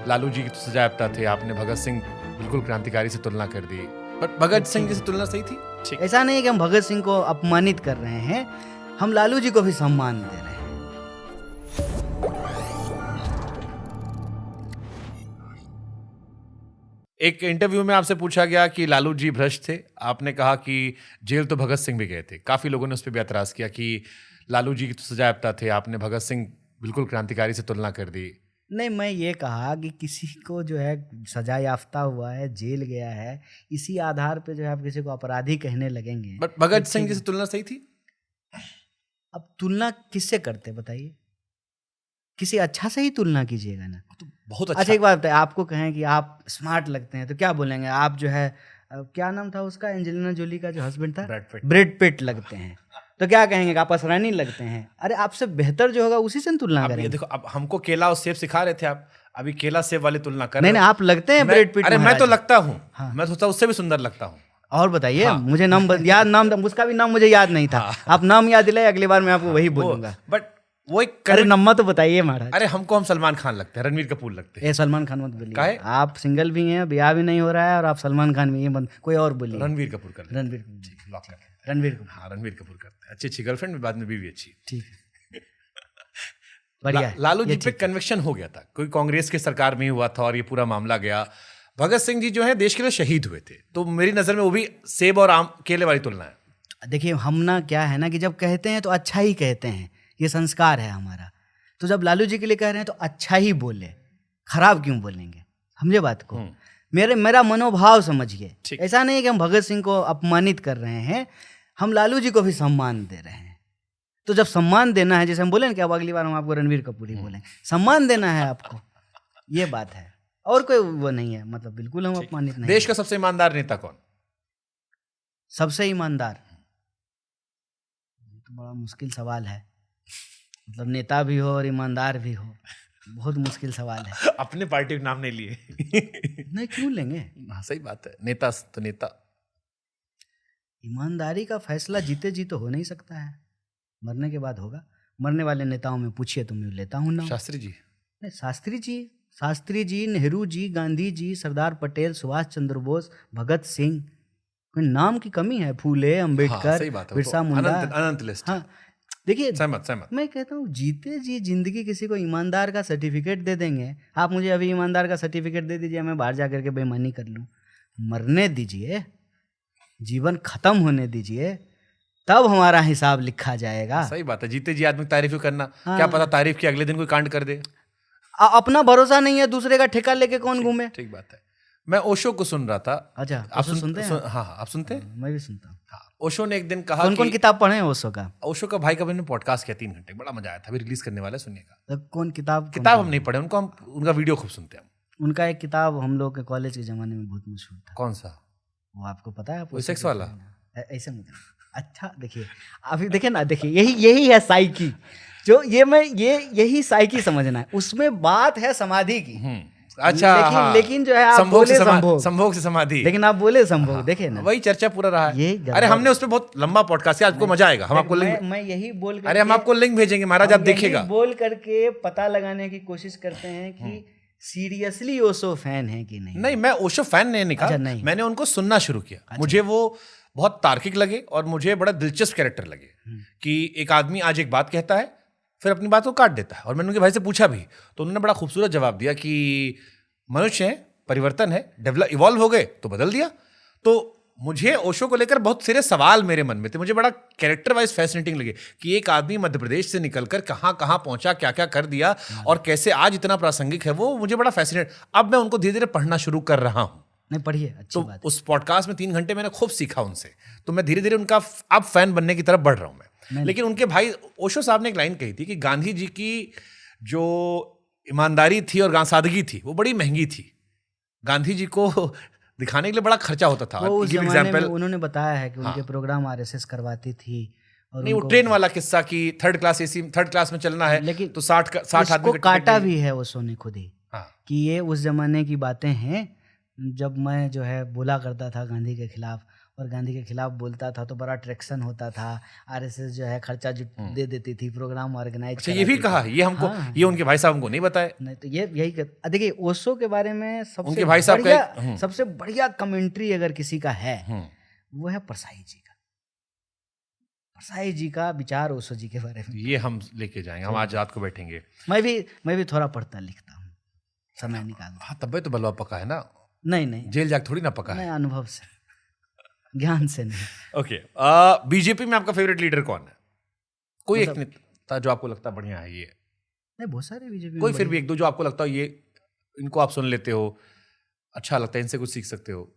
लालू जी की तो सजायाफ्ता थे, आपने भगत सिंह बिल्कुल क्रांतिकारी से तुलना कर दी, बट भगत सिंह जी से तुलना सही थी? ठीक। ऐसा नहीं कि हम भगत सिंह को अपमानित कर रहे हैं, हम लालू जी को भी सम्मान दे रहे हैं। एक इंटरव्यू में आपसे पूछा गया कि लालू जी भ्रष्ट थे, आपने कहा कि जेल तो भगत सिंह भी गए थे। काफी लोगों ने उस पर भी एतराज किया कि लालू जी की तो सजायाफ्ता थे, आपने भगत सिंह बिल्कुल क्रांतिकारी से तुलना कर दी। नहीं, मैं ये कहा कि किसी को जो है सजा याफ्ता हुआ है, जेल गया है, इसी आधार पे जो है आप किसी को अपराधी कहने लगेंगे। बट भगत सिंह जी से तुलना सही थी? अब तुलना किससे करते बताइए? किसी अच्छा से ही तुलना कीजिएगा ना। तो बहुत अच्छा एक बात बताइए, आपको कहें कि आप स्मार्ट लगते हैं तो क्या बोलेंगे? आप जो है क्या नाम था उसका, एंजेलिना जोली का जो हस्बैंड था, ब्रैड पिट लगते हैं तो क्या कहेंगे कि आप असरानी लगते हैं? अरे आपसे बेहतर जो होगा उसी से तुलना अब ये करेंगे। देखो, अब हमको केला और सेब सिखा रहे थे आप, अभी केला सेब वाली तुलना कर नहीं रहे नहीं, हो। आप लगते हैं ब्रैड पिट। अरे मैं तो लगता हूँ, हाँ। मैं सोचता उससे भी सुंदर लगता हूँ। और बताइए। हाँ। मुझे नाम नाम उसका भी नाम मुझे याद नहीं था। आप नाम याद दिलाए, अगली बार मैं आपको वही बोलूंगा। बट वो एक अरे नम्मा तो बताइए महाराज। अरे हमको हम सलमान खान लगते हैं, रणवीर कपूर लगते हैं। ए सलमान खान मत बोलिए। काहे? आप सिंगल भी हैं, ब्याह भी नहीं हो रहा है, और आप सलमान खान भी हैं, कोई और बोलिए। रणवीर कपूर कर लेते हैं। रणवीर कपूर। लॉक कर लेते हैं। रणवीर कपूर। हाँ, रणवीर कपूर करते हैं। अच्छी गर्लफ्रेंड भी, बाद में बीवी अच्छी। ठीक है, बढ़िया। लालू जी पे कन्विक्शन हो गया था, कोई कांग्रेस की सरकार में ही हुआ था और ये पूरा मामला गया। भगत सिंह जी जो है देश के लिए शहीद हुए थे, तो मेरी नजर में वो भी सेब और आम केले वाली तुलना है। देखिए हम ना क्या है ना कि जब कहते हैं तो अच्छा ही कहते हैं, ये संस्कार है हमारा। तो जब लालू जी के लिए कह रहे हैं तो अच्छा ही बोले, खराब क्यों बोलेंगे? समझे बात को? मेरा मनोभाव समझिए। ऐसा नहीं कि हम भगत सिंह को अपमानित कर रहे हैं, हम लालू जी को भी सम्मान दे रहे हैं। तो जब सम्मान देना है, जैसे हम बोले ना कि अब अगली बार हम आपको रणवीर कपूर ही बोलेंगे, सम्मान देना है आपको, ये बात है, और कोई वो नहीं है। मतलब बिल्कुल हम अपमानित नहीं। देश का सबसे ईमानदार नेता कौन? सबसे ईमानदार तो बड़ा मुश्किल सवाल है। मतलब नेता भी हो और ईमानदार भी हो, बहुत मुश्किल सवाल है। अपने पार्टी के नाम नहीं लिए। नहीं, क्यों लेंगे? हाँ सही बात है, नेता तो नेता। ईमानदारी का फैसला जीते जी तो हो नहीं सकता है, मरने के बाद होगा। मरने वाले नेताओं में पूछिए तो मैं लेता हूँ ना। शास्त्री जी? नहीं, शास्त्री जी, नेहरू जी, गांधी जी, सरदार पटेल, सुभाष चंद्र बोस, भगत सिंह, कोई नाम की कमी है? फूले, अंबेडकर, बिरसा मुंडा, अनंत लिस्ट। हाँ देखिए, सहमत। मैं कहता हूँ जीते जी जिंदगी किसी को ईमानदार का सर्टिफिकेट दे देंगे। आप मुझे अभी ईमानदार का सर्टिफिकेट दे दीजिए, मैं बाहर जा करके बेईमानी कर लूँ। मरने दीजिए, जीवन खत्म होने दीजिए, तब हमारा हिसाब लिखा जाएगा। सही बात है, जीते जी आदमी की तारीफ करना। हाँ। क्या पता तारीफ की अगले दिन कोई कांड कर दे। अपना भरोसा नहीं है, दूसरे का ठेका लेके कौन घूमे? ठीक बात है। मैं ओशो को सुन रहा था। अच्छा, आप सुनते हैं? हाँ, आप सुनते हैं? मैं भी सुनता हूँ। हाँ, ओशो ने एक दिन कहा कौन किताब पढ़े हैं ओशो का? ओशो का भाई का मैंने पॉडकास्ट किया 3 घंटे, बड़ा मजा आया था, अभी रिलीज करने वाला है, सुनिएगा। तो कौन किताब हम नहीं पढ़े, उनको हम उनका वीडियो खूब सुनते हैं। उनका एक किताब हम लोग के कॉलेज के जमाने में बहुत मशहूर था। कौन सा? वो आपको पता है? वो सेक्स वाला? ऐसे मतलब। अच्छा देखिए, अभी देखिए ना, देखिए यही है साइकी, जो यही साइकी समझना है। उसमें बात है समाधि की। अच्छा, लेकिन जो है आप बोले संभोग से समाधि, लेकिन आप बोले संभोग। देखिए ना, वही चर्चा पूरा रहा है। अरे हमने उस पर बहुत लंबा पॉडकास्ट किया, आपको मजा आएगा। हम आपको लिंक, मैं यही बोल, अरे हम आपको लिंक भेजेंगे महाराज, आप देखिएगा। बोल करके पता लगाने की कोशिश करते हैं कि सीरियसली ओशो फैन है कि नहीं। नहीं, मैं ओशो फैन नहीं कहा। नहीं, मैंने उनको सुनना शुरू किया। मुझे वो बहुत तार्किक लगे और मुझे बड़ा दिलचस्प कैरेक्टर लगे कि एक आदमी आज एक बात कहता है, फिर अपनी बात को काट देता है। और मैंने उनके भाई से पूछा भी, तो उन्होंने बड़ा खूबसूरत जवाब दिया कि मनुष्य है, परिवर्तन है, इवॉल्व हो गए तो बदल दिया। तो मुझे ओशो को लेकर बहुत सारे सवाल मेरे मन में थे। मुझे बड़ा कैरेक्टर वाइज फैसिनेटिंग लगे कि एक आदमी मध्य प्रदेश से निकलकर कहाँ कहाँ पहुंचा, क्या क्या कर दिया और कैसे आज इतना प्रासंगिक है। वो मुझे बड़ा फैसिनेट। अब मैं उनको धीरे धीरे पढ़ना शुरू कर रहा हूँ। नहीं, पढ़िए, अच्छी बात है। उस पॉडकास्ट में 3 घंटे मैंने खूब सीखा उनसे, तो मैं धीरे धीरे उनका अब फैन बनने की तरफ बढ़ रहा हूँ मैं। लेकिन उनके भाई ओशो साहब ने एक लाइन कही थी कि गांधी जी की जो ईमानदारी थी और सादगी थी वो बड़ी महंगी थी। गांधी जी को दिखाने के लिए बड़ा खर्चा होता था। उस जमाने में उन्होंने बताया है कि उनके प्रोग्राम आरएसएस करवाती थी। और नहीं, वो ट्रेन वाला किस्सा कि थर्ड क्लास में चलना है, लेकिन तो 60 आदमी को काटा भी है ओशो ने खुद ही। कि ये उस जमाने की बातें हैं जब मैं जो है बोला करता था गांधी के खिलाफ, और गांधी के खिलाफ बोलता था तो बड़ा ट्रैक्शन होता था। आरएसएस जो है खर्चा दे देती थी, प्रोग्राम ऑर्गेनाइज। अच्छा, ये भी कहा है? ये हमको हाँ, ये उनके भाई साहब हमको नहीं बताए। नहीं तो ये यही देखिए ओशो के बारे में उनके भाई साहब का सबसे बढ़िया कमेंट्री अगर किसी का है वो है परसाई जी का। परसाई जी का विचार ओशो जी के बारे में ये हम लेके जाएंगे, हम आज रात को बैठेंगे। मैं भी थोड़ा पढ़ता लिखता हूँ, समय निकाल। हाँ, तब तो बलवा पका है ना। नहीं, जेल जाके थोड़ी ना पका है। अनुभव से, ज्ञान से नहीं। ओके, बीजेपी में आपका फेवरेट लीडर कौन है? कोई एक नेता जो आपको लगता बढ़िया है? ये नहीं, बहुत सारे बीजेपी कोई फिर भी एक दो जो आपको लगता हो ये इनको आप सुन लेते हो, अच्छा लगता है, इनसे कुछ सीख सकते हो?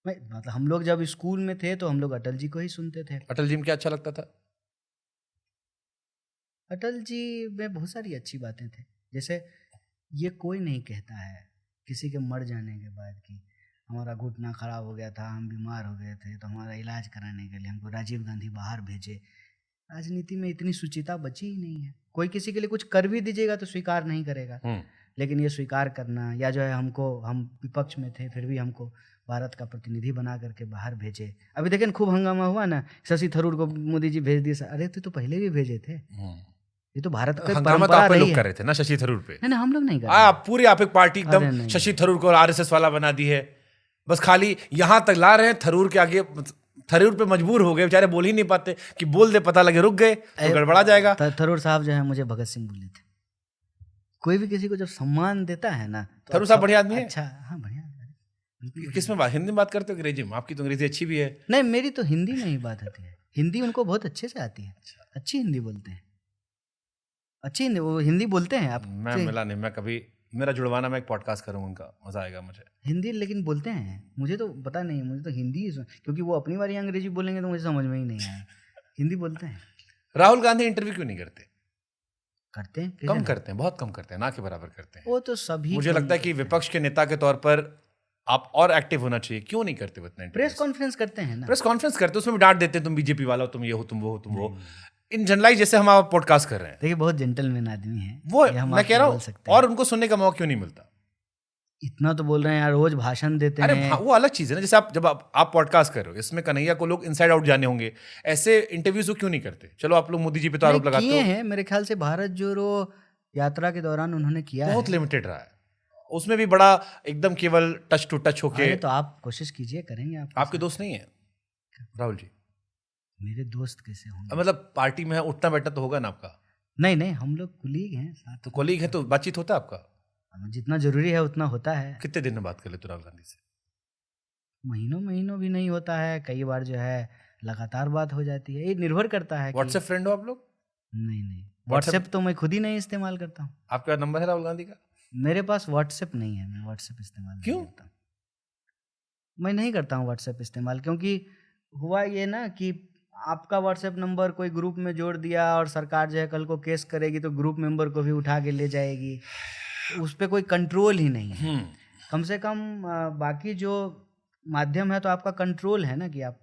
मतलब हम लोग जब स्कूल में थे तो हम लोग अटल जी को ही सुनते थे। अटल जी में क्या अच्छा लगता था? अटल जी में बहुत सारी अच्छी बातें थी। जैसे ये कोई नहीं कहता है किसी के मर जाने के बाद कि हमारा घुटना खराब हो गया था, हम बीमार हो गए थे, तो हमारा इलाज कराने के लिए हमको राजीव गांधी बाहर भेजे। राजनीति में इतनी सुचिता बची ही नहीं है। कोई किसी के लिए कुछ कर भी दीजिएगा तो स्वीकार नहीं करेगा, लेकिन ये स्वीकार करना या जो है हम विपक्ष में थे फिर भी हमको भारत का प्रतिनिधि बना करके बाहर भेजे। अभी देखें खूब हंगामा हुआ ना, शशि थरूर को मोदी जी भेज दिए। अरे तो पहले भी भेजे थे, ये तो भारत का परंपरा रही है। लोग कर रहे थे ना शशि थरूर पे। नहीं, हम लोग नहीं कर रहे। पूरी आप एक पार्टी एकदम शशि थरूर को आरएसएस वाला बना दी है, बस खाली यहाँ तक ला रहे हैं, थरूर के आगे थरूर पे मजबूर हो गए बेचारे, बोल ही नहीं पाते कि बोल दे पता लगे रुक गए तो गड़बड़ा जाएगा। थरूर साहब जो है मुझे भगत सिंह बोले थे। कोई भी किसी को जब सम्मान देता है ना तो थरूर साहब बढ़िया आदमी है। अच्छा, हाँ बढ़िया। किस में बात, हिंदी में बात करते हो अंग्रेजी में? आपकी तो अंग्रेजी अच्छी भी है। नहीं, मेरी तो हिंदी में ही बात होती है। हिंदी उनको बहुत अच्छे से आती है, अच्छी हिंदी बोलते हैं, अच्छी हिंदी वो हिंदी बोलते हैं। आप मैं मिला नहीं, मैं कभी मेरा जुड़वाना, मैं एक पॉडकास्ट करूँ उनका, मजा आएगा मुझे। हिंदी लेकिन बोलते हैं, मुझे तो पता नहीं, मुझे तो हिंदी ही क्योंकि वो अपनी बारी अंग्रेजी बोलेंगे तो मुझे समझ में ही नहीं आया। हिंदी बोलते हैं। राहुल गांधी इंटरव्यू क्यों नहीं करते? करते हैं, कम करते हैं, बहुत कम करते हैं, ना के बराबर करते हैं। वो तो सभी, मुझे लगता है कि विपक्ष के नेता के तौर पर आप और एक्टिव होना चाहिए। क्यों नहीं करते उतना? प्रेस कॉन्फ्रेंस करते हैं ना, प्रेस कॉन्फ्रेंस करते हैं, उसमें भी डांट देते हैं, तुम बीजेपी वाला हो, तुम ये हो, तुम वो हो, तुम वो। इन जनरलाइज जैसे हम आप पॉडकास्ट कर रहे हैं, देखिए बहुत जेंटलमैन आदमी है वो, मैं कह रहा हूँ, और उनको सुनने का मौका क्यों नहीं मिलता? इतना तो बोल रहे हैं यार, रोज भाषण देते हैं। अरे वो अलग चीज है ना, जैसे जब आप पॉडकास्ट कर रहे हो, इसमें कन्हैया को लोग इनसाइड आउट जाने होंगे, ऐसे इंटरव्यूज क्यों नहीं करते? चलो आप लोग मोदी जी पे तो आरोप लगाते हो, हैं मेरे ख्याल से भारत जोड़ो यात्रा के दौरान उन्होंने किया, बहुत लिमिटेड रहा है, उसमें भी बड़ा एकदम केवल टच टू टच होके। तो आप कोशिश कीजिए, करेंगे। आपके दोस्त नहीं है राहुल जी? मेरे दोस्त कैसे होंगे? मतलब पार्टी में है, उठना बैठना तो होगा ना आपका? नहीं, हम लोग कुलीग हैं साथ। तो कुलीग है तो बातचीत होता है आपका? जितना जरूरी है उतना होता है। कितने दिन में बात कर लेते राहुल गांधी से? महीनों भी नहीं होता है, कई बार जो है लगातार बात हो जाती है, ये निर्भर करता है। व्हाट्सएप फ्रेंड हो आप लोग? नहीं, व्हाट्सएप तो मैं खुद ही नहीं इस्तेमाल करता हूँ। आपका नंबर है राहुल गांधी का? मेरे पास व्हाट्सएप नहीं है, मैं व्हाट्सएप इस्तेमाल क्यों? मैं नहीं करता हूँ व्हाट्सएप इस्तेमाल, क्योंकि हुआ ये ना कि आपका व्हाट्सएप नंबर कोई ग्रुप में जोड़ दिया और सरकार जो है कल को केस करेगी तो ग्रुप मेंबर को भी उठा के ले जाएगी, उस पर कोई कंट्रोल ही नहीं है। कम से कम बाकी जो माध्यम है तो आपका कंट्रोल है ना, कि आप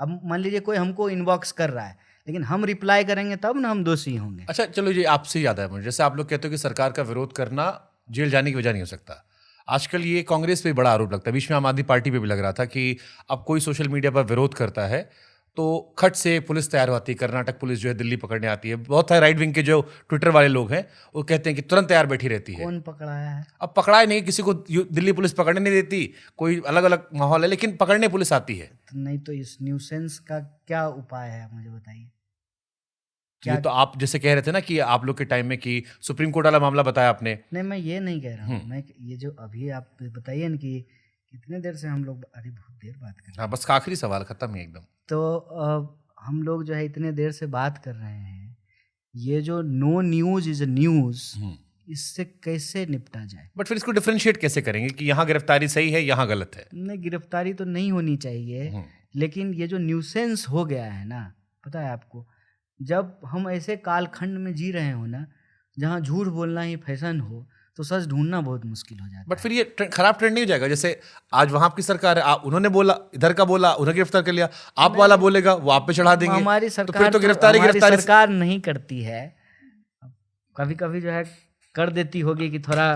अब मान लीजिए कोई हमको इनबॉक्स कर रहा है लेकिन हम रिप्लाई करेंगे तब ना हम दोषी होंगे। अच्छा चलो, ये आपसे याद है मुझे, जैसे आप लोग कहते हो कि सरकार का विरोध करना जेल जाने की वजह नहीं हो सकता, आजकल ये कांग्रेस पे बड़ा आरोप लगता है, बीच में आम आदमी पार्टी पे भी लग रहा था कि अब कोई सोशल मीडिया पर विरोध करता है तो खट से पुलिस तैयार होती है, कर्नाटक पुलिस जो है दिल्ली पकड़ने आती है, बहुत सारे राइट विंग के जो ट्विटर वाले लोग हैं वो कहते हैं कि तुरंत तैयार बैठी रहती है। कौन पकड़ाया है? अब पकड़ाए नहीं, किसी को दिल्ली पुलिस पकड़ने नहीं देती, कोई अलग अलग माहौल है, लेकिन पकड़ने पुलिस आती है। नहीं तो इस न्यूसेंस का क्या उपाय है, मुझे बताइए। ये तो आप जैसे कह रहे थे ना कि आप लोग के टाइम में कि सुप्रीम कोर्ट वाला मामला बताया आपने। नहीं, मैं ये नहीं कह रहा हूँ, मैं ये जो अभी आप बताइए ना कि कितने देर से हम लोग, अरे बहुत देर बात कर रहे हैं। हाँ, बस आखिरी सवाल, खत्म ही एकदम। तो हम लोग जो है इतने देर से बात कर रहे हैं, ये जो नो न्यूज इज न्यूज, इससे कैसे निपटा जाए? बट फिर इसको डिफरेंशिएट कैसे करेंगे कि यहाँ गिरफ्तारी सही है, यहाँ गलत है? नहीं, गिरफ्तारी तो नहीं होनी चाहिए, लेकिन ये जो न्यूसेंस हो गया है ना, पता है आपको, जब हम ऐसे कालखंड में जी रहे हो ना जहाँ झूठ बोलना ही फैशन हो तो सच ढूंढना बहुत मुश्किल हो जाता है। बट फिर ये खराब ट्रेंड नहीं हो जाएगा? जैसे आज वहां आपकी सरकार है, उन्होंने बोला, इधर का बोला, उन्हें गिरफ्तार कर लिया, आप वाला बोलेगा वो आप पे चढ़ा देंगे। हमारी सरकार तो फिर तो गिरफ्तारी सरकार नहीं करती है, कभी कभी जो है कर देती होगी कि थोड़ा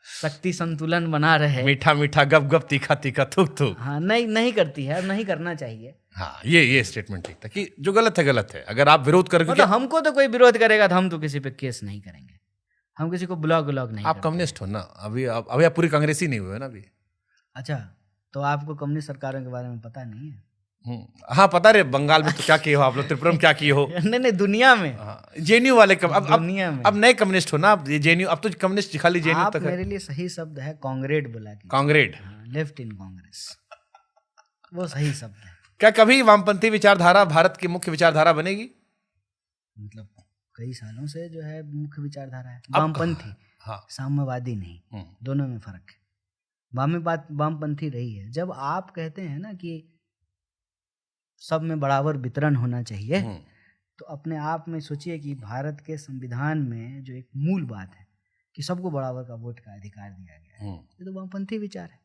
शक्ति संतुलन बना रहे। मीठा मीठा गप गप तीखा तीखा थूक थूक। हाँ, नहीं करती है, नहीं करना चाहिए। हाँ, ये स्टेटमेंट ठीक था कि जो गलत है गलत है। अगर आप विरोध करोगे, मतलब हमको तो कोई विरोध करेगा तो हम तो किसी पे केस नहीं करेंगे, हम किसी को ब्लॉग नहीं। आप कम्युनिस्ट हो ना, अभी आप पूरी कांग्रेसी नहीं हुए ना अभी। अच्छा, तो आपको कम्युनिस्ट सरकारों के बारे में पता नहीं है? हाँ पता रे, बंगाल में तो क्या किए हो आप लोग, त्रिपुरा में क्या किए हो। नहीं, दुनिया में। जेएनयू वाले दुनिया में अब नए कम्युनिस्ट हो ना आप। जेएनयू अब तो कम्युनिस्ट खाली जेएनयू आप तक है। मेरे लिए सही शब्द है कॉन्ग्रेड बोला कि कॉन्ग्रेड, लेफ्ट इन कांग्रेस, वो सही शब्द है। क्या कभी वामपंथी विचारधारा भारत की मुख्य विचारधारा बनेगी? मतलब कई सालों से जो है मुख्य विचारधारा है वामपंथी। हाँ, साम्यवादी नहीं, दोनों में फर्क है। वामपंथी रही है। जब आप कहते हैं ना कि सब में बराबर वितरण होना चाहिए, तो अपने आप में सोचिए कि भारत के संविधान में जो एक मूल बात है कि सबको बराबर का वोट का अधिकार दिया गया है, ये तो वामपंथी विचार है,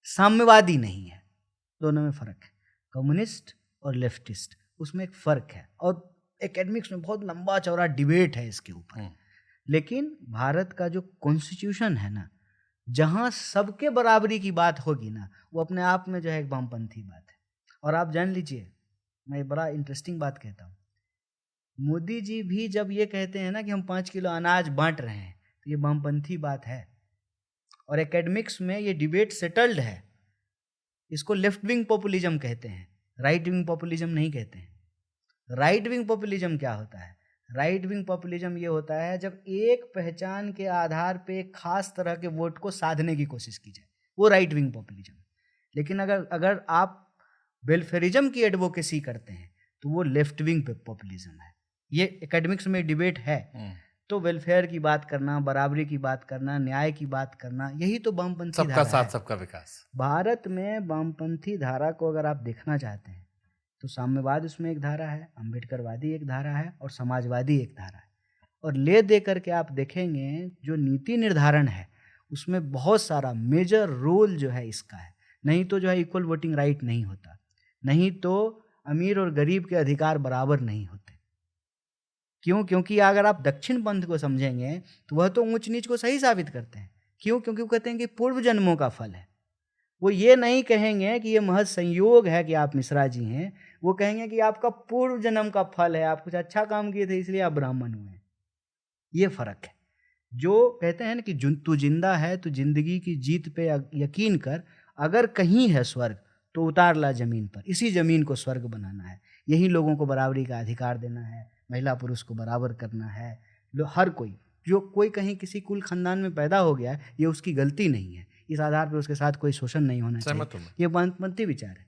साम्यवादी नहीं है। दोनों में फर्क है, कम्युनिस्ट और लेफ्टिस्ट, उसमें एक फर्क है। और एकेडमिक्स में बहुत लंबा चौड़ा डिबेट है इसके ऊपर। लेकिन भारत का जो कॉन्स्टिट्यूशन है ना, जहाँ सबके बराबरी की बात होगी ना, वो अपने आप में जो है एक वामपंथी बात है। और आप जान लीजिए, मैं एक बड़ा इंटरेस्टिंग बात कहता हूँ, मोदी जी भी जब ये कहते हैं ना कि हम 5 किलो अनाज बांट रहे हैं, तो ये वामपंथी बात है। और एकेडमिक्स में ये डिबेट सेटल्ड है। इसको लेफ्ट विंग पॉपुलिज्म कहते हैं, राइट विंग पॉपुलिज्म नहीं कहते हैं। राइट विंग पॉपुलिज्म क्या होता है? राइट विंग पॉपुलिज्म ये होता है जब एक पहचान के आधार पे एक खास तरह के वोट को साधने की कोशिश की जाए, वो राइट विंग पॉपुलिज्म। लेकिन अगर आप वेलफेयरिज्म की एडवोकेसी करते हैं तो वो लेफ्ट विंग पॉपुलिज्म है। ये एकेडमिक्स में डिबेट है। तो वेलफेयर की बात करना, बराबरी की बात करना, न्याय की बात करना, यही तो वामपंथी धारा है। सबका साथ सबका विकास। भारत में वामपंथी धारा को अगर आप देखना चाहते हैं तो साम्यवाद उसमें एक धारा है, अम्बेडकरवादी एक धारा है, और समाजवादी एक धारा है। और ले दे करके आप देखेंगे जो नीति निर्धारण है उसमें बहुत सारा मेजर रोल जो है इसका है। नहीं तो जो है इक्वल वोटिंग राइट नहीं होता, नहीं तो अमीर और गरीब के अधिकार बराबर नहीं होते। क्यों? क्योंकि अगर आप दक्षिण पंथ को समझेंगे तो वह तो ऊंच नीच को सही साबित करते हैं। क्यों? क्योंकि वो कहते हैं कि पूर्व जन्मों का फल है। वो ये नहीं कहेंगे कि ये महज संयोग है कि आप मिश्रा जी हैं, वो कहेंगे कि आपका पूर्व जन्म का फल है, आप कुछ अच्छा काम किए थे इसलिए आप ब्राह्मण हुए। ये फर्क है। जो कहते हैं ना कि तू जिंदा है तो जिंदगी की जीत पे यकीन कर, अगर कहीं है स्वर्ग तो उतार ला जमीन पर, इसी जमीन को स्वर्ग बनाना है। यही लोगों को बराबरी का अधिकार देना है, महिला पुरुष को बराबर करना है। हर कोई, जो कोई कहीं किसी कुल खानदान में पैदा हो गया है, ये उसकी गलती नहीं है। इस आधार पर उसके साथ कोई शोषण नहीं होना चाहिए। ये वामपंथी विचार है।